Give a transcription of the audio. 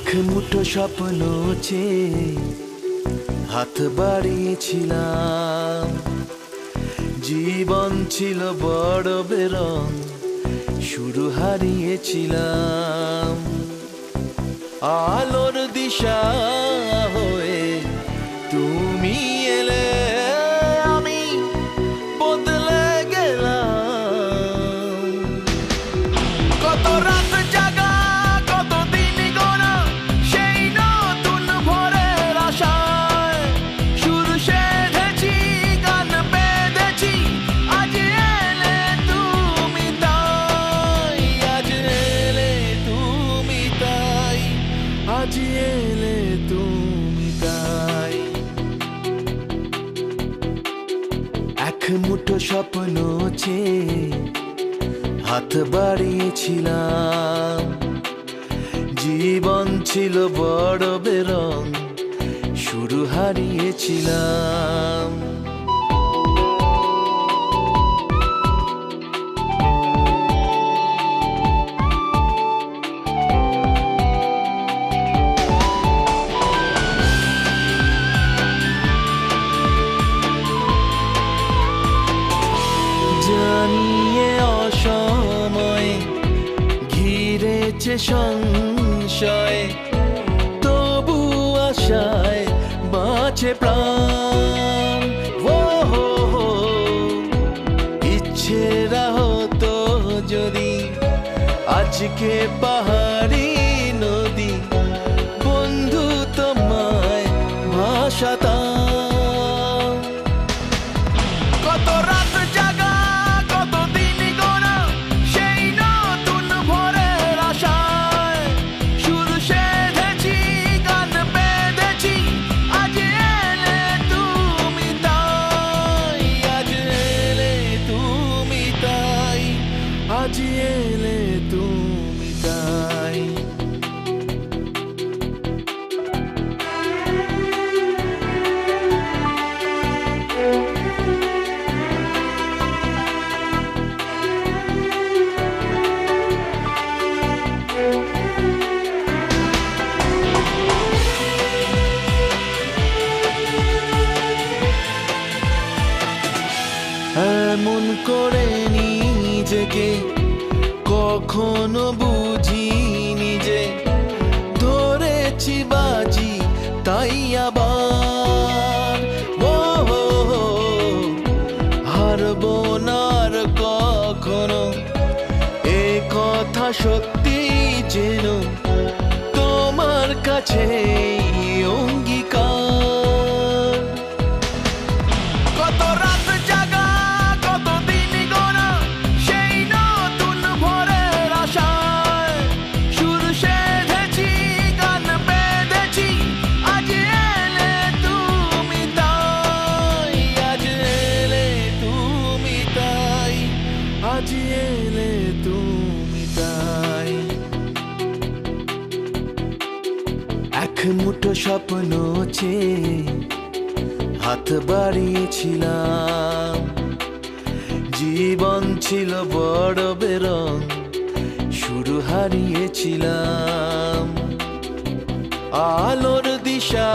এক মুঠো স্বপ্ন চেয়ে হাত বাড়িয়েছিলাম। জীবন ছিল বড় বেরং, শুরু হারিয়েছিলাম। আলোর দিশা হয়ে তুমি এলে, আমি বদলে গেলাম। কত রাত জাগা, কত দিন গোনা, সেই নতুন ভোরের আশায় সুর সেধেছি, গান বেঁধেছি। আজ এলে তুমি তাই, আজ এলে তুমি তাই, আজ এলে তুমি তাই। এক মুঠো স্বপ্ন চেয়ে হাত বাড়িয়েছিলাম। জীবন ছিল বড় বেরং, শুরু হারিয়েছিলাম। জানিয়ে অসময়ে ঘিরেছে সংশয়, তবু আশায় বাঁচে প্রাণ। ও হো হো, ইচ্ছেরা হতো যদি আজকে পাহাড়ি নদী, বন্ধু তোমায় ভাসাতাম। কত রাত জাগা, কত দিন গোনা, সেই নতুন ভোরের আশায় সুর সেধেছি, গান বেঁধেছি। আজ এলে তুমি তাই, আজ এলে তুমি তাই, আজ এলে তুমি তাই। এমন করে নিজেকে কখনো বুঝিনি যে ধরেছি বাজি তাই আবার। ও হো হো, হারবো না আর কখনো, এ কথা সত্যি যেন তোমার কাছে অঙ্গীকার। কত রাত জাগা, কত দিন গোনা, সেই নতুন ভোরের আশায় সুর সেধেছি, গান বেঁধেছি। আজ এলে তুমি তাই, আজ এলে তুমি তাই, আজ এলে তুমি তাই। এক মুঠো স্বপ্ন চেয়ে হাত বাড়িয়েছিলাম। জীবন ছিল বড় বেরং, শুরু হারিয়েছিলাম। আলোর দিশা